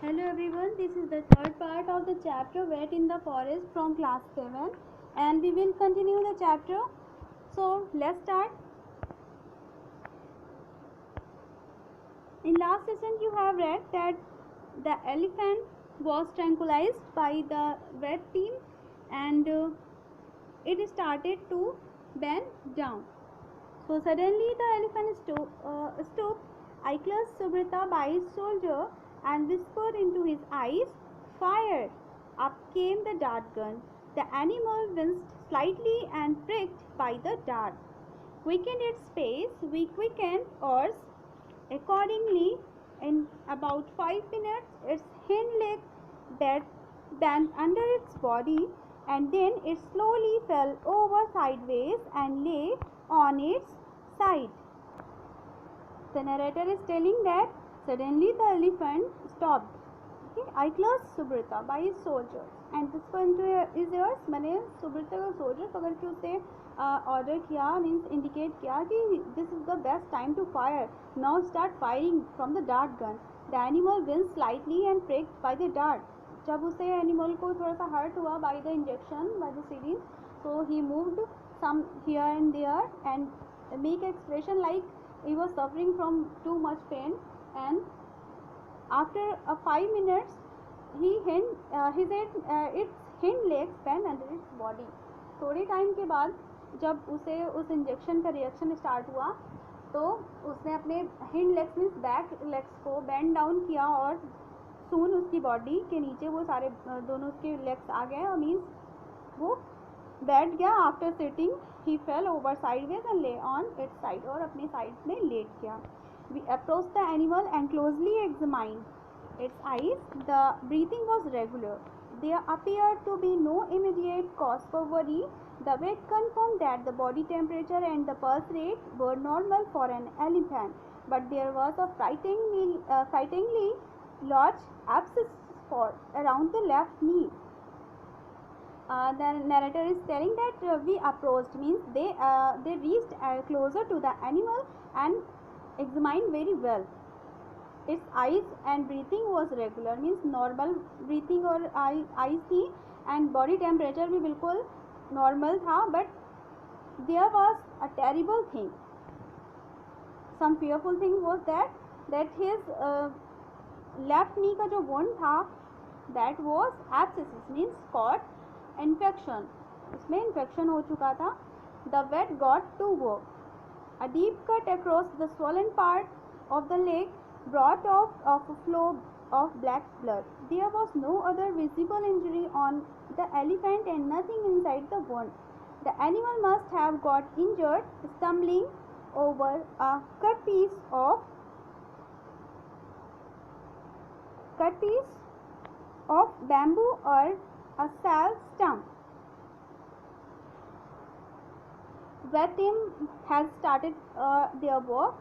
Hello everyone, this is the third part of the chapter Vet in the Forest from class 7 and we will continue the chapter. So let's start. In last session you have read that the elephant was tranquilized by the vet team and it started to bend down. So suddenly the elephant stooped, Ichlas Subrata by his shoulder and whispered into his eyes, "Fire!" Up came the dart gun. The animal winced slightly and pricked by the dart. Quickened its pace, we quickened ours. Accordingly, in about 5 minutes, its hind leg bent under its body, and then it slowly fell over sideways and lay on its side. The narrator is telling that suddenly the elephant stopped. Okay, Ichlas Subrata by his soldiers, and this one is yours. मैंने सुब्रता का soldier पकड़ के उसे order किया, means indicate किया कि this is the best time to fire. Now start firing from the dart gun. The animal winced slightly and pricked by the dart. जब उसे animal को थोड़ा सा hurt हुआ by the injection by the syringe, so he moved some here and there and make expression like he was suffering from too much pain, and after 5 minutes its hind legs bent under its body. थोड़े time के बाद जब उसे उस injection का reaction start हुआ तो उसने अपने hind legs means back legs को बेंड डाउन किया और सून उसकी बॉडी के नीचे वो सारे दोनों उसके लेग्स आ गए और मीन्स वो बैठ गया. After sitting he fail over sideways and ले ऑन इट्स साइड और अपने साइड में लेट गया. We approached the animal and closely examined its eyes. The breathing was regular. There appeared to be no immediate cause for worry. The vet confirmed that the body temperature and the pulse rate were normal for an elephant, but there was a frighteningly large abscess around the left knee. The narrator is telling that we approached means they reached closer to the animal and examined very well. Its eyes and breathing was regular means normal breathing और eyes थी and body temperature भी बिल्कुल normal था, but there was a terrible thing. Some fearful thing was that his left knee का जो wound था that was abscesses means caught infection. उसमें infection हो चुका था. The vet got to work. A deep cut across the swollen part of the leg brought off a flow of black blood. There was no other visible injury on the elephant and nothing inside the wound. The animal must have got injured stumbling over a cut piece of bamboo or a sal stump. Vet team has started their work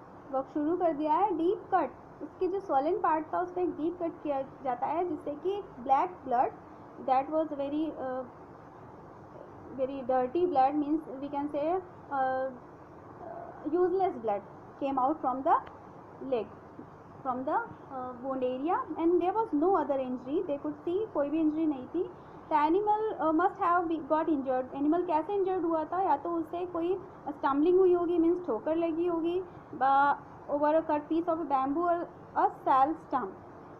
शुरू कर दिया है. Deep cut, उसकी जो swollen part था उसमें एक deep cut किया जाता है जिससे कि black blood that was very dirty blood means we can say useless blood came out from the leg, from the wound area, and there was no other injury. They could see कोई भी injury नहीं थी. The animal must have got injured. Animal कैसे injured हुआ था? या तो उससे कोई stumbling हुई होगी means ठोकर लगी होगी over a cut piece of bamboo or a sal stump.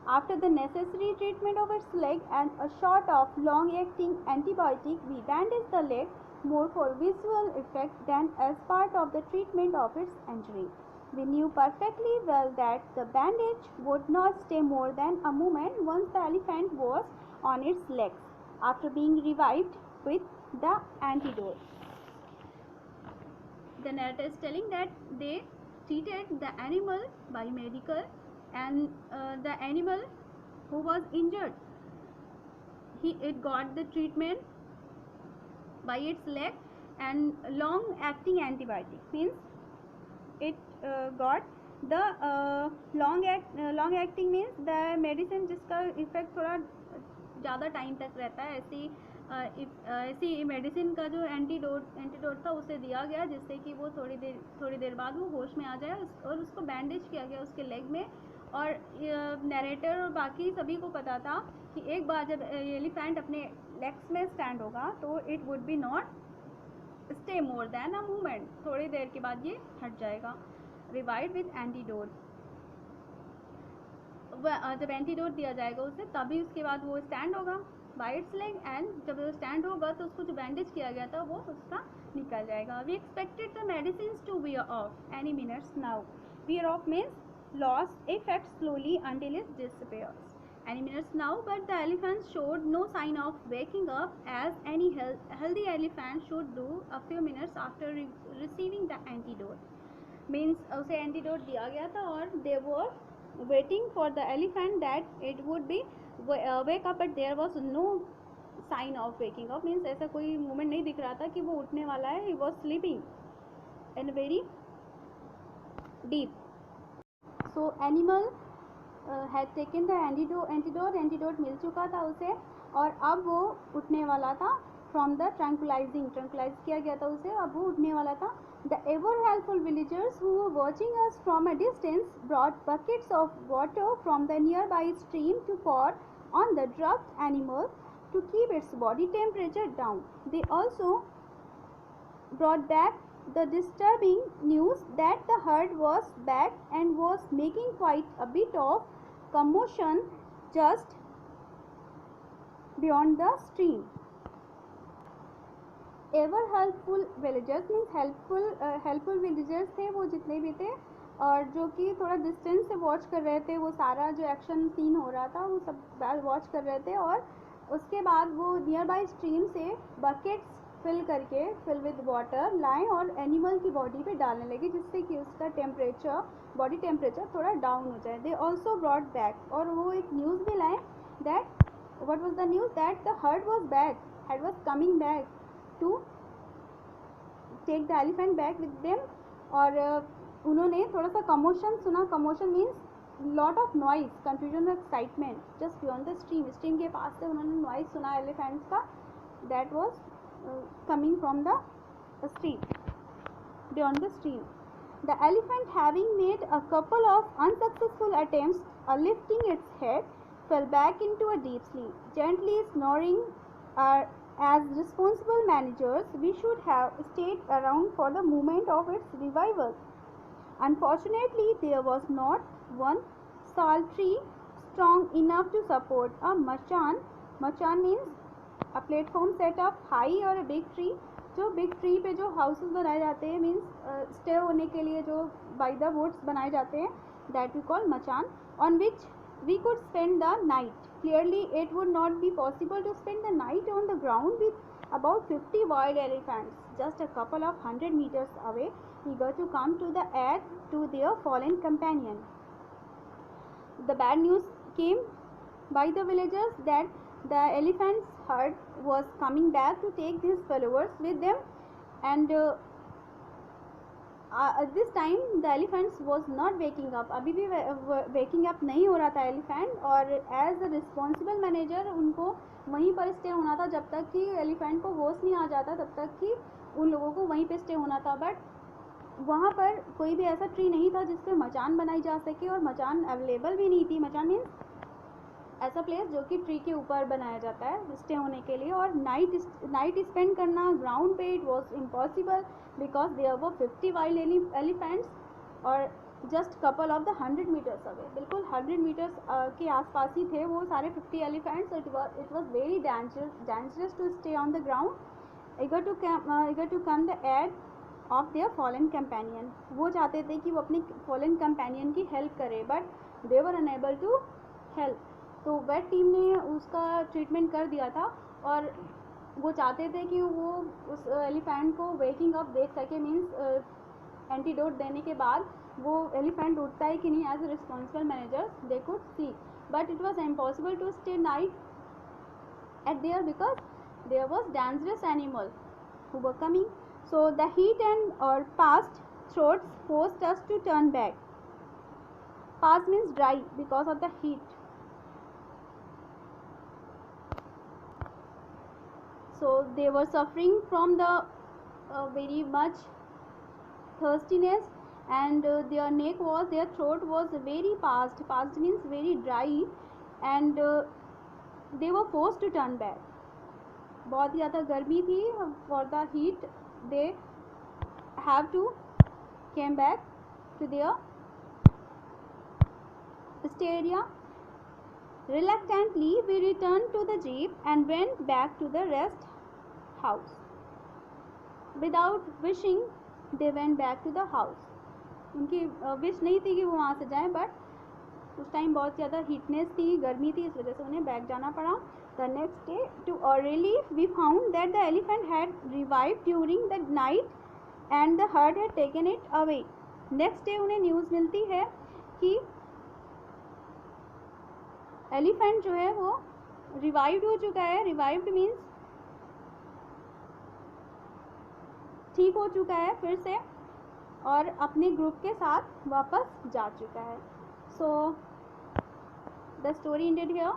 After the necessary treatment of its leg and a shot of long-acting antibiotic, we bandaged the leg more for visual effect than as part of the treatment of its injury. We knew perfectly well that the bandage would not stay more than a moment once the elephant was on its legs after being revived with the antidote. The narrator is telling that they treated the animal by medical, and the animal who was injured, it got the treatment by its leg and long acting antibiotic means it got the long acting means the medicine जिसका effect थोड़ा ज़्यादा time तक रहता है. ऐसी medicine का जो antidote था उसे दिया गया जिससे कि वो थोड़ी देर बाद वो होश में आ जाए और उसको बैंडेज किया गया उसके लेग में और नरेटर और बाकी सभी को पता था कि एक बार जब एलिफेंट अपने लेग्स में स्टैंड होगा तो it would be not stay more than a movement, थोड़ी देर के बाद ये हट जाएगा। रिवाइव विद एंटीडोट, जब एंटीडोट दिया जाएगा उसे तभी उसके बाद वो स्टैंड होगा बाय इट्स लेग, एंड जब वो स्टैंड होगा तो उसको जो बैंडेज किया गया था वो उसका निकल जाएगा। We expected the medicine to wear off any minutes now. Wear off means loss effect slowly until it disappears. Any minutes now, but the elephant showed no sign of waking up as any healthy elephant should do a few minutes after receiving the antidote. Means उसे antidote दिया गया था और they were waiting for the elephant that it would be wake up, but there was no sign of waking up. Means ऐसा कोई moment नहीं दिख रहा था कि वो उठने वाला है. He was sleeping in very deep. So animal had taken the antidote मिल चुका था उसे और अब वो उठने वाला था from the tranquilize किया गया था उसे, अब वो उठने वाला था. The ever helpful villagers who were watching us from a distance brought buckets of water from the nearby stream to pour on the drugged animal to keep its body temperature down. They also brought back the disturbing news that the herd was back and was making quite a bit of commotion just beyond the stream. Ever helpful villagers means helpful villagers थे वो जितने भी थे, और जो कि थोड़ा distance से वॉच कर रहे थे, वो सारा जो एक्शन सीन हो रहा था वो सब वॉच कर रहे थे. और उसके बाद वो नियर बाई स्ट्रीम से बकेट्स फिल विद वाटर लाएँ और एनिमल की बॉडी पे डालने लगे, जिससे कि उसका बॉडी टेम्परेचर थोड़ा डाउन हो जाए. दे ऑल्सो ब्रॉट बैक, और वो एक न्यूज़ भी लाए that what was the news that the heard was coming back to take the elephant back with them. और उन्होंने थोड़ा सा कमोशन सुना. Commotion means lot of noise, confusion, excitement. Just beyond the stream के पास से उन्होंने नॉइज सुना elephants का, that was coming from the stream, beyond the stream. The elephant, having made a couple of unsuccessful attempts at lifting its head, fell back into a deep sleep, gently snoring. As responsible managers, we should have stayed around for the moment of its revival. Unfortunately, there was not one sal tree strong enough to support a machan. Machan means a platform set up high or a big tree. जो big tree पे जो houses बनाए जाते हैं, means stay होने के लिए जो बाय द वुड्स बनाए जाते हैं, दैट वी कॉल मचान, on which we could spend the night. Clearly, it would not be possible to spend the night on the ground with about 50 wild elephants just a couple of 100 meters away, eager to come to the aid to their fallen companion. The bad news came by the villagers that the elephants' herd was coming back to take these followers with them, and at this time the elephants was not waking up. अभी भी waking up नहीं हो रहा था elephant, और as a responsible manager उनको वहीं पर स्टे होना था जब तक कि एलिफेंट को होश नहीं आ जाता, तब तक कि उन लोगों को वहीं पे स्टे होना था. बट वहाँ पर कोई भी ऐसा ट्री नहीं था जिस पे मचान बनाई जा सके, और मचान अवेलेबल भी नहीं थी. मचान मीन्स ऐसा प्लेस जो कि ट्री के ऊपर बनाया जाता है स्टे होने के लिए, और नाइट स्पेंड करना ग्राउंड पे it was impossible because there were 50 wild elephants, और just couple of the 100 metres away, बिल्कुल 100 मीटर्स के आसपास ही थे वो सारे 50 elephants. It was very dangerous to stay on the ground, eager to come the aid of their fallen companion. वो चाहते थे कि वो अपने fallen companion की हेल्प करे, but they were unable to help. तो वेट टीम ने उसका ट्रीटमेंट कर दिया था, और वो चाहते थे कि वो उस एलिफेंट को वेकिंग अप देख सके, मीन्स एंटीडोट देने के बाद वो एलिफेंट उठता है कि नहीं. As a responsible manager they could see, but it was impossible to stay night at there because there was dangerous animal who were coming. So the heat and or parched throats forced us to turn back. Parched means dry because of the heat. So they were suffering from the very much thirstiness, and their throat was very parched means very dry, and they were forced to turn back. बहुत ही ज़्यादा गर्मी थी, for the heat they have to came back to their stay area. Reluctantly we returned to the jeep and went back to the rest house. Without wishing they went back to the house. उनकी wish नहीं थी कि वो वहाँ से जाएं, but उस time बहुत ज़्यादा हीटनेस थी, गर्मी थी, इस वजह से उन्हें बैक जाना पड़ा. The next day to our relief we found that the elephant had revived during the night and the herd had taken it away. Next day उन्हें न्यूज़ मिलती है कि एलिफेंट जो है वो रिवाइव्ड हो चुका है. रिवाइव्ड मीन्स ठीक हो चुका है फिर से, और अपने ग्रुप के साथ वापस जा चुका है. So the story ended here.